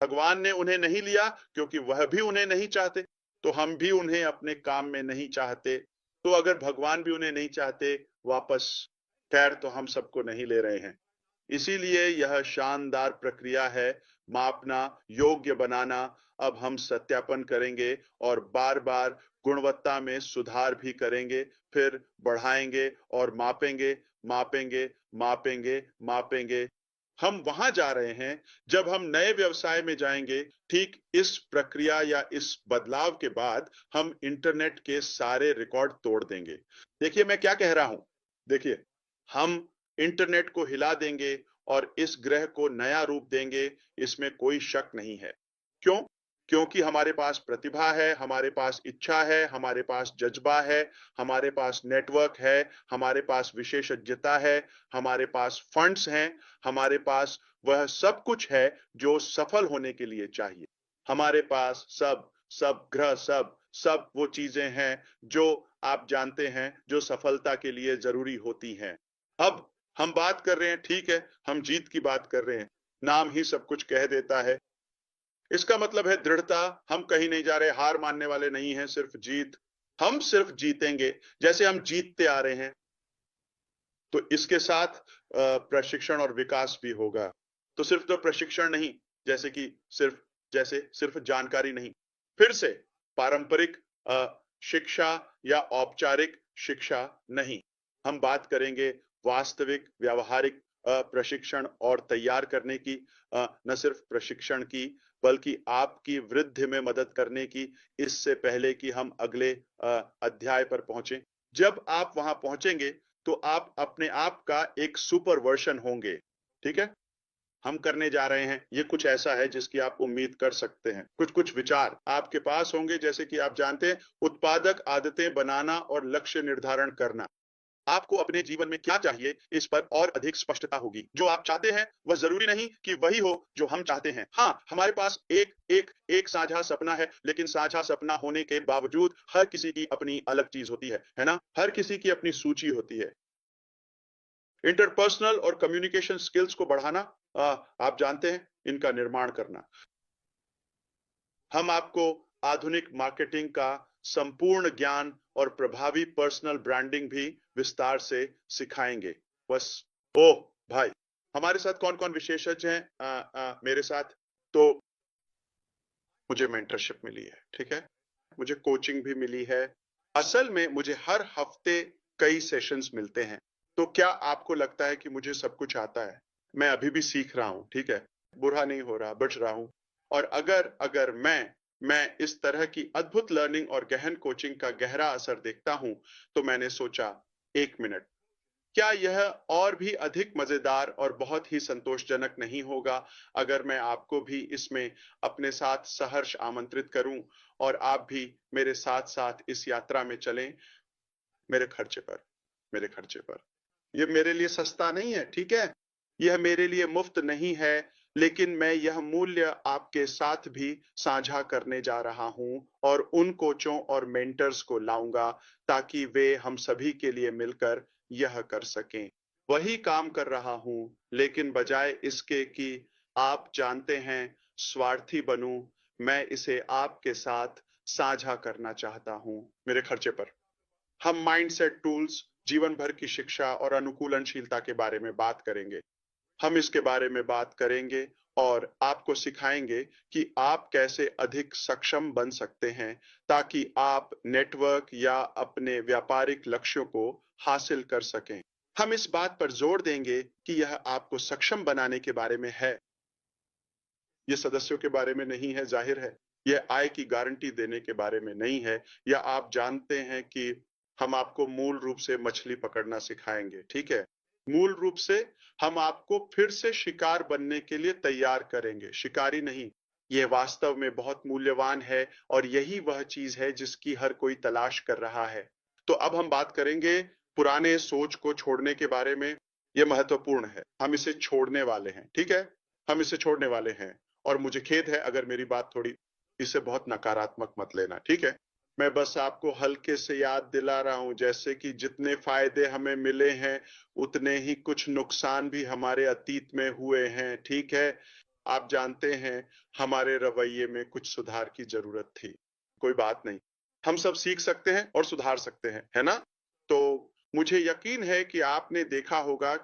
भगवान ने उन्हें नहीं लिया क्योंकि वह भी उन्हें नहीं चाहते, तो हम भी उन्हें अपने काम में नहीं चाहते। तो अगर भगवान भी उन्हें नहीं चाहते वापस, खैर तो हम सबको नहीं ले रहे हैं। इसीलिए यह शानदार प्रक्रिया है, मापना, योग्य बनाना। अब हम सत्यापन करेंगे और बार-बार गुणवत्ता में सुधार भी करेंगे, फिर बढ़ाएंगे और मापेंगे, मापेंगे, मापेंगे, मापेंगे। हम वहां जा रहे हैं जब हम नए व्यवसाय में जाएंगे। ठीक इस प्रक्रिया या इस बदलाव के बाद हम इंटरनेट के सारे रिकॉर्ड तोड़ देंगे। देखिए मैं क्या कह रहा हूं। देखिए, हम इंटरनेट को हिला देंगे और इस ग्रह को नया रूप देंगे, इसमें कोई शक नहीं है। क्यों? क्योंकि हमारे पास प्रतिभा है, हमारे पास इच्छा है, हमारे पास जज्बा है, हमारे पास नेटवर्क है, हमारे पास विशेषज्ञता है, हमारे पास फंड्स हैं, हमारे पास वह सब कुछ है जो सफल होने के लिए चाहिए। हमारे पास सब ग्रह, सब वो चीजें हैं जो आप जानते हैं, जो सफलता के लिए जरूरी होती हैं। अब हम बात कर रहे हैं, ठीक है, हम जीत की बात कर रहे हैं। नाम ही सब कुछ कह देता है। इसका मतलब है दृढ़ता। हम कहीं नहीं जा रहे, हार मानने वाले नहीं हैं, सिर्फ जीत। हम सिर्फ जीतेंगे जैसे हम जीतते आ रहे हैं। तो इसके साथ प्रशिक्षण और विकास भी होगा। तो सिर्फ तो प्रशिक्षण नहीं, जैसे कि सिर्फ जानकारी नहीं, फिर से पारंपरिक शिक्षा या औपचारिक शिक्षा नहीं। हम बात करेंगे वास्तविक व्यावहारिक प्रशिक्षण और तैयार करने की, न सिर्फ प्रशिक्षण की बल्कि आपकी वृद्धि में मदद करने की, इससे पहले कि हम अगले अध्याय पर पहुंचे। जब आप वहां पहुंचेंगे तो आप अपने आप का एक सुपर वर्जन होंगे। ठीक है, हम करने जा रहे हैं ये कुछ ऐसा है जिसकी आप उम्मीद कर सकते हैं। कुछ कुछ विचार आपके पास होंगे, जैसे कि आप जानते हैं, उत्पादक आदतें बनाना और लक्ष्य निर्धारण करना। आपको अपने जीवन में क्या चाहिए इस पर और अधिक स्पष्टता होगी। जो आप चाहते हैं वह जरूरी नहीं कि वही हो जो हम चाहते हैं। हाँ, हमारे पास एक साझा सपना है, लेकिन साझा सपना होने के बावजूद हर किसी की अपनी अलग चीज होती है ना? हर किसी की अपनी सूची होती है। इंटरपर्सनल और कम्युनिकेशन स्किल्स को बढ़ाना, आप जानते हैं, इनका निर्माण करना। हम आपको आधुनिक मार्केटिंग का संपूर्ण ज्ञान और प्रभावी पर्सनल ब्रांडिंग भी विस्तार से सिखाएंगे। बस, ओ भाई, हमारे साथ कौन कौन विशेषज्ञ हैं मेरे साथ? तो मुझे मेंटरशिप मिली है, ठीक है, मुझे कोचिंग भी मिली है। असल में मुझे हर हफ्ते कई सेशंस मिलते हैं। तो क्या आपको लगता है कि मुझे सब कुछ आता है? मैं अभी भी सीख रहा हूं, ठीक है, बुरा नहीं हो रहा, बच रहा हूं। और अगर अगर मैं इस तरह की अद्भुत लर्निंग और गहन कोचिंग का गहरा असर देखता हूं, तो मैंने सोचा, एक मिनट, क्या यह और भी अधिक मजेदार और बहुत ही संतोषजनक नहीं होगा अगर मैं आपको भी इसमें अपने साथ सहर्ष आमंत्रित करूं और आप भी मेरे साथ साथ इस यात्रा में चलें, मेरे खर्चे पर, मेरे खर्चे पर। ये मेरे लिए सस्ता नहीं है, ठीक है, यह मेरे लिए मुफ्त नहीं है, लेकिन मैं यह मूल्य आपके साथ भी साझा करने जा रहा हूं और उन कोचों और मेंटर्स को लाऊंगा ताकि वे हम सभी के लिए मिलकर यह कर सकें। वही काम कर रहा हूं, लेकिन बजाय इसके कि आप जानते हैं स्वार्थी बनूं, मैं इसे आपके साथ साझा करना चाहता हूं, मेरे खर्चे पर। हम माइंडसेट टूल्स, जीवन भर की शिक्षा और अनुकूलनशीलता के बारे में बात करेंगे। हम इसके बारे में बात करेंगे और आपको सिखाएंगे कि आप कैसे अधिक सक्षम बन सकते हैं ताकि आप नेटवर्क या अपने व्यापारिक लक्ष्यों को हासिल कर सकें। हम इस बात पर जोर देंगे कि यह आपको सक्षम बनाने के बारे में है, ये सदस्यों के बारे में नहीं है, जाहिर है। यह आय की गारंटी देने के बारे में नहीं है, या आप जानते हैं कि हम आपको मूल रूप से मछली पकड़ना सिखाएंगे, ठीक है? मूल रूप से हम आपको फिर से शिकार बनने के लिए तैयार करेंगे, शिकारी नहीं। यह वास्तव में बहुत मूल्यवान है और यही वह चीज है जिसकी हर कोई तलाश कर रहा है। तो अब हम बात करेंगे पुराने सोच को छोड़ने के बारे में। यह महत्वपूर्ण है, हम इसे छोड़ने वाले हैं, ठीक है? हम इसे छोड़ने वाले हैं। और मुझे खेद है अगर मेरी बात थोड़ी, इसे बहुत नकारात्मक मत लेना, ठीक है? मैं बस आपको हल्के से याद दिला रहा हूं, जैसे कि जितने फायदे हमें मिले हैं उतने ही कुछ नुकसान भी हमारे अतीत में हुए हैं, ठीक है? आप जानते हैं हमारे रवैये में कुछ सुधार की जरूरत थी। कोई बात नहीं, हम सब सीख सकते हैं और सुधार सकते हैं, है ना? तो मुझे यकीन है कि आपने देखा होगा